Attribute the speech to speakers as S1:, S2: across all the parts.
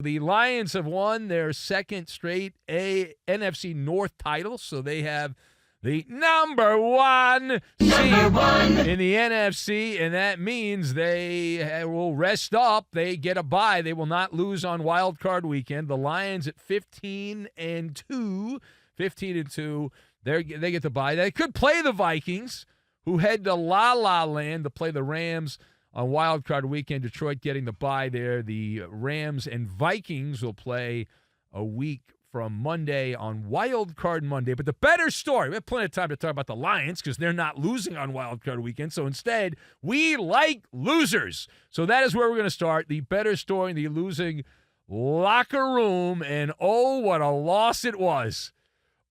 S1: The Lions have won their second straight NFC North title, so they have the number one seed in the NFC, and that means they will rest up. They get a bye. They will not lose on Wild Card Weekend. The Lions at 15-2, they get the bye. They could play the Vikings, who head to La La Land to play the Rams on Wild Card Weekend. Detroit getting the bye there. The Rams and Vikings will play a week from Monday on Wild Card Monday. But the better story, we have plenty of time to talk about the Lions because they're not losing on Wild Card Weekend. So instead, we like losers. So that is where we're going to start. The better story in the losing locker room. And oh, what a loss it was.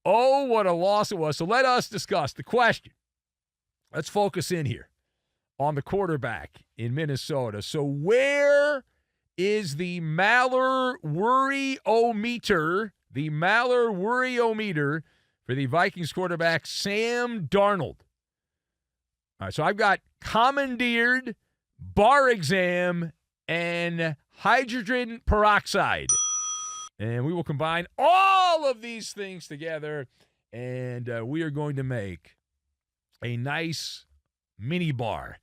S1: Oh, what a loss it was. So let us discuss the question. Let's focus in here on the quarterback in Minnesota. So where is the Maller worry-o-meter, for the Vikings quarterback, Sam Darnold? All right, so I've got commandeered, bar exam, and hydrogen peroxide. And we will combine all of these things together, and we are going to make a nice mini bar,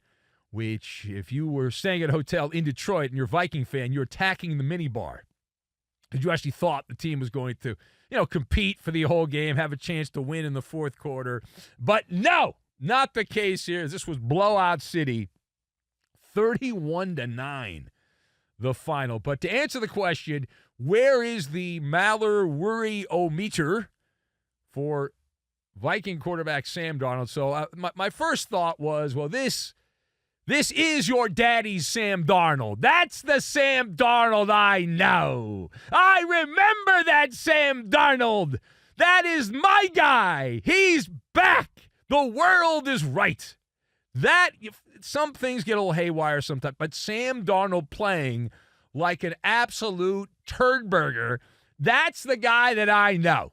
S1: which if you were staying at a hotel in Detroit and you're a Viking fan, you're attacking the mini bar because you actually thought the team was going to, compete for the whole game, have a chance to win in the fourth quarter. But no, not the case here. This was blowout city, 31-9, the final. But to answer the question, where is the Maller worry-o-meter for Viking quarterback Sam Darnold? So my first thought was, well, this is your daddy's Sam Darnold. That's the Sam Darnold I know. I remember that Sam Darnold. That is my guy. He's back. The world is right. Some things get a little haywire sometimes, but Sam Darnold playing like an absolute turd burger, that's the guy that I know.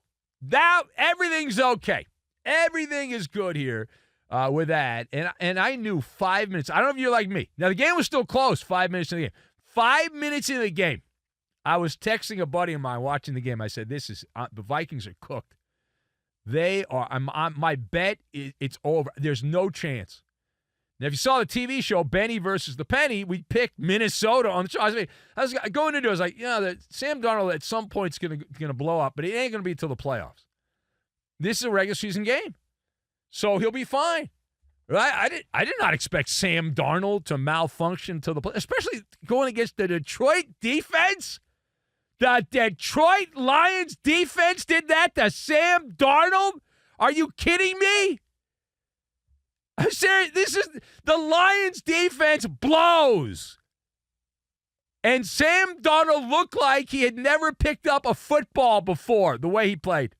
S1: Everything's okay. Everything is good here with that. And I knew 5 minutes. I don't know if you're like me. Now, the game was still close 5 minutes in the game. 5 minutes into the game, I was texting a buddy of mine watching the game. I said, the Vikings are cooked. They are. My bet is it's over. There's no chance. Now, if you saw the TV show, Benny versus the Penny, we picked Minnesota on the show. I was going into it, I was like, Sam Darnold at some point is gonna blow up, but it ain't going to be until the playoffs. This is a regular season game, so he'll be fine. Right? I did not expect Sam Darnold to malfunction to the play, especially going against the Detroit defense. The Detroit Lions defense did that to Sam Darnold? Are you kidding me? I'm serious. The Lions defense blows. And Sam Darnold looked like he had never picked up a football before, the way he played.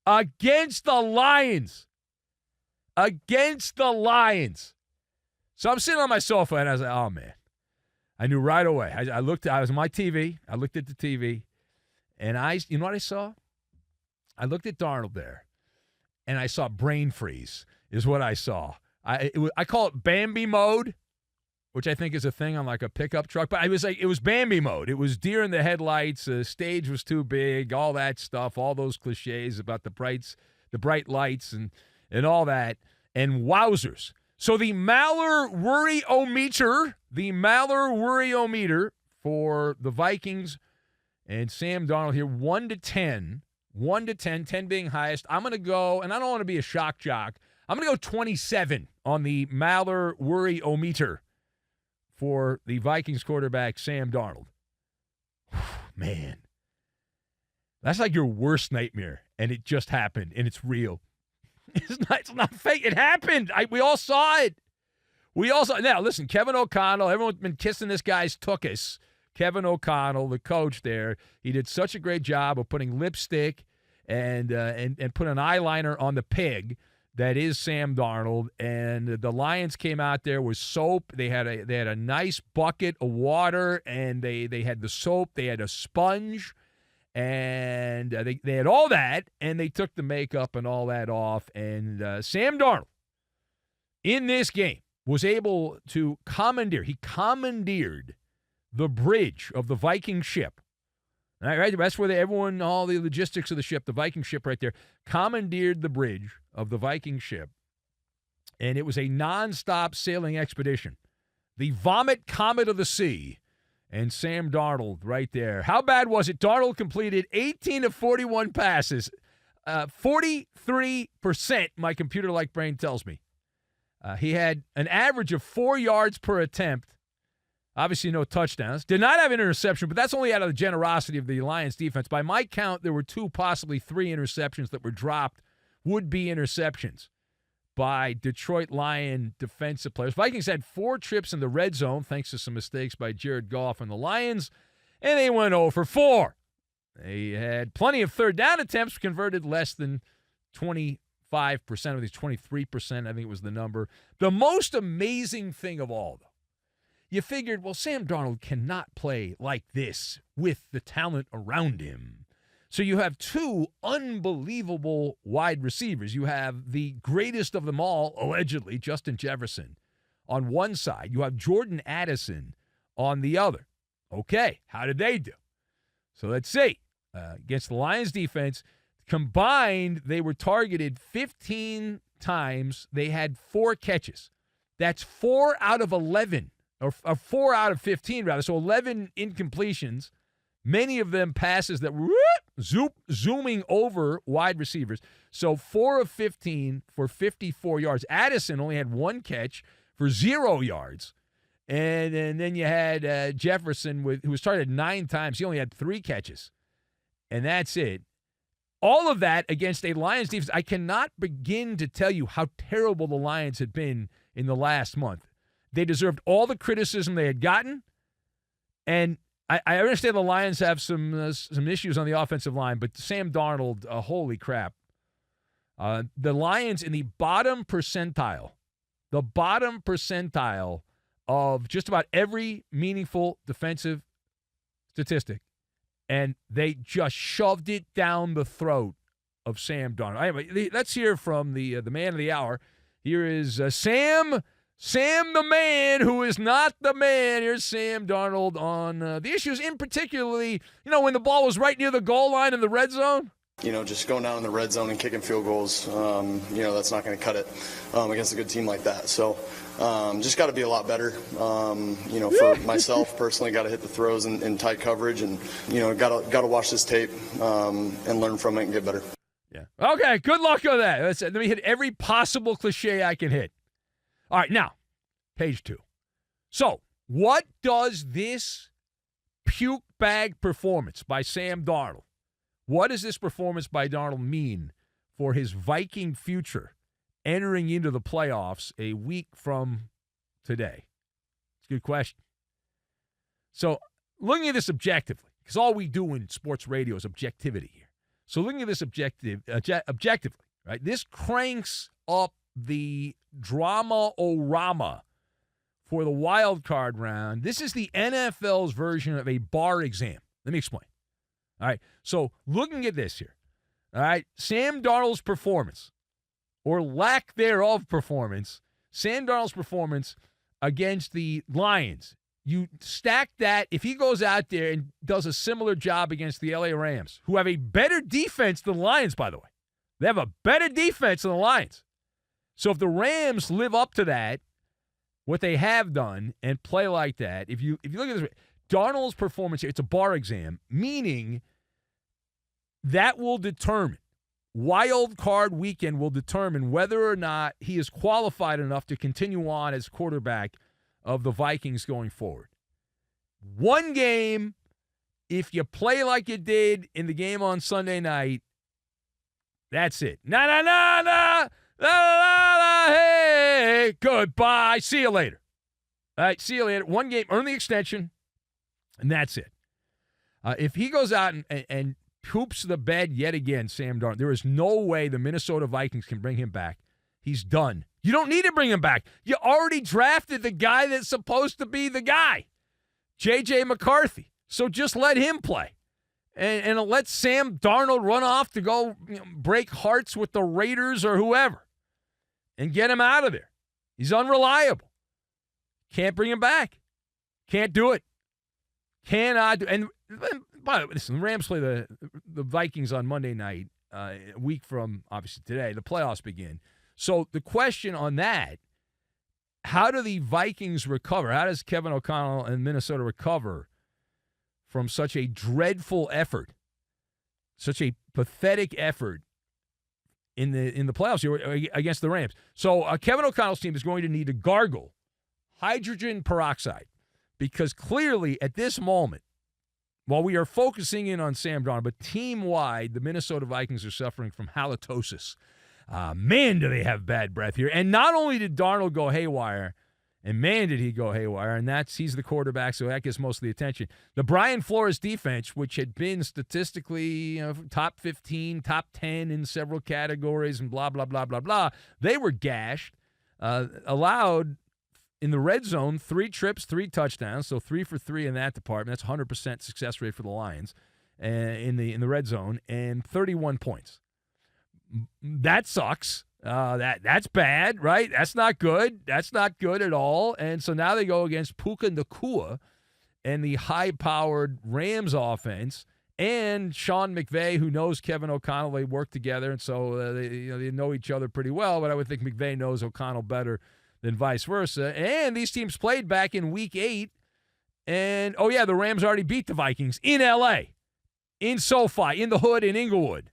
S1: Against the Lions. So I'm sitting on my sofa, and I was like, oh, man. I knew right away. I was on my TV. I looked at the TV, and you know what I saw? I looked at Darnold there, and I saw brain freeze is what I saw. I call it Bambi mode, which I think is a thing on like a pickup truck. But it was Bambi mode. It was deer in the headlights. The stage was too big. All that stuff. All those cliches about the bright lights and all that. And wowzers. So the Maller worry-o-meter for the Vikings and Sam Darnold here, 1 to 10. 1 to 10, 10 being highest. I'm going to go, and I don't want to be a shock jock, I'm going to go 27 on the Maller worry-o-meter for the Vikings quarterback, Sam Darnold. Man, that's like your worst nightmare, and it just happened, and it's real. It's not fake. It happened. We all saw it. Now, listen, Kevin O'Connell, everyone's been kissing this guy's tuchus. Kevin O'Connell, the coach there, he did such a great job of putting lipstick and put an eyeliner on the pig that is Sam Darnold. And the Lions came out there with soap. They had a nice bucket of water, and they had the soap. They had a sponge. And they had all that, and they took the makeup and all that off. And Sam Darnold, in this game, was able to commandeered the bridge of the Viking ship. Right? That's where everyone, all the logistics of the ship, the Viking ship right there, commandeered the bridge of the Viking ship. And it was a nonstop sailing expedition. The Vomit Comet of the Sea. And Sam Darnold right there. How bad was it? Darnold completed 18 of 41 passes. 43%, my computer-like brain tells me. He had an average of 4 yards per attempt. Obviously, no touchdowns. Did not have an interception, but that's only out of the generosity of the Lions defense. By my count, there were 2, possibly 3 interceptions that were dropped, would-be interceptions by Detroit Lion defensive players. Vikings had 4 trips in the red zone, thanks to some mistakes by Jared Goff and the Lions, and they went 0 for 4. They had plenty of third down attempts, converted less than 25% of these, 23%, I think it was the number. The most amazing thing of all, though, you figured, well, Sam Darnold cannot play like this with the talent around him. So you have 2 unbelievable wide receivers. You have the greatest of them all, allegedly, Justin Jefferson, on one side. You have Jordan Addison on the other. Okay, how did they do? So let's see. Against the Lions defense, combined, they were targeted 15 times. They had 4 catches. That's 4 out of 11. Or 4 out of 15, rather. So 11 incompletions, many of them passes that were zooming over wide receivers. So 4 of 15 for 54 yards. Addison only had 1 catch for 0 yards. And then you had Jefferson, who was targeted 9 times. He only had 3 catches. And that's it. All of that against a Lions defense. I cannot begin to tell you how terrible the Lions had been in the last month. They deserved all the criticism they had gotten. And I understand the Lions have some issues on the offensive line, but Sam Darnold, holy crap. The Lions in the bottom percentile of just about every meaningful defensive statistic. And they just shoved it down the throat of Sam Darnold. Anyway, let's hear from the man of the hour. Here is Sam the man who is not the man. Here's Sam Darnold on the issues, in particularly, when the ball was right near the goal line in the red zone.
S2: Just going down in the red zone and kicking field goals, that's not going to cut it against a good team like that. So just got to be a lot better. For myself personally, got to hit the throws in tight coverage, and got to watch this tape and learn from it and get better.
S1: Yeah. Okay. Good luck on that. Let me hit every possible cliche I can hit. All right. Now, page 2. So, what does this puke bag performance by Sam Darnold? What does this performance by Darnold mean for his Viking future entering into the playoffs a week from today? It's a good question. So, looking at this objectively, because all we do in sports radio is objectivity here. So, looking at this objectively, right? This cranks up the drama-o-rama for the wild card round. This is the NFL's version of a bar exam. Let me explain. All right, so looking at this here, all right, Sam Darnold's performance, or lack thereof performance, Sam Darnold's performance against the Lions, you stack that, if he goes out there and does a similar job against the LA Rams, who have a better defense than the Lions, by the way. They have a better defense than the Lions. So if the Rams live up to that, what they have done, and play like that, if you look at this, Darnold's performance here, it's a bar exam, meaning that will determine, wild card weekend will determine whether or not he is qualified enough to continue on as quarterback of the Vikings going forward. One game, if you play like you did in the game on Sunday night, that's it. Hey, goodbye. See you later. All right, see you later. One game, earn the extension, and that's it. If he goes out and poops the bed yet again, Sam Darnold, there is no way the Minnesota Vikings can bring him back. He's done. You don't need to bring him back. You already drafted the guy that's supposed to be the guy, J.J. McCarthy. So just let him play. And let Sam Darnold run off to go break hearts with the Raiders or whoever and get him out of there. He's unreliable. Can't bring him back. Can't do it. Cannot do. And by the way, listen, the Rams play the Vikings on Monday night, a week from, obviously, today. The playoffs begin. So the question on that, how do the Vikings recover? How does Kevin O'Connell and Minnesota recover from such a dreadful effort, such a pathetic effort in the playoffs here against the Rams? So Kevin O'Connell's team is going to need to gargle hydrogen peroxide because clearly at this moment, while we are focusing in on Sam Darnold, but team-wide, the Minnesota Vikings are suffering from halitosis. Man, do they have bad breath here. And not only did Darnold go haywire, and man, did he go haywire, and he's the quarterback, so that gets most of the attention. The Brian Flores defense, which had been statistically top 15, top 10 in several categories and blah, blah, blah, blah, blah, they were gashed, allowed in the red zone 3 trips, 3 touchdowns, so 3 for 3 in that department. That's 100% success rate for the Lions in the red zone, and 31 points. That sucks. That's bad, right? That's not good. That's not good at all. And so now they go against Puka Nacua and the high-powered Rams offense and Sean McVay, who knows Kevin O'Connell. They work together, and so they know each other pretty well. But I would think McVay knows O'Connell better than vice versa. And these teams played back in Week 8. And, the Rams already beat the Vikings in L.A., in SoFi, in the Hood, in Inglewood.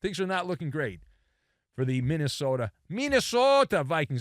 S1: Things are not looking great for the Minnesota Vikings.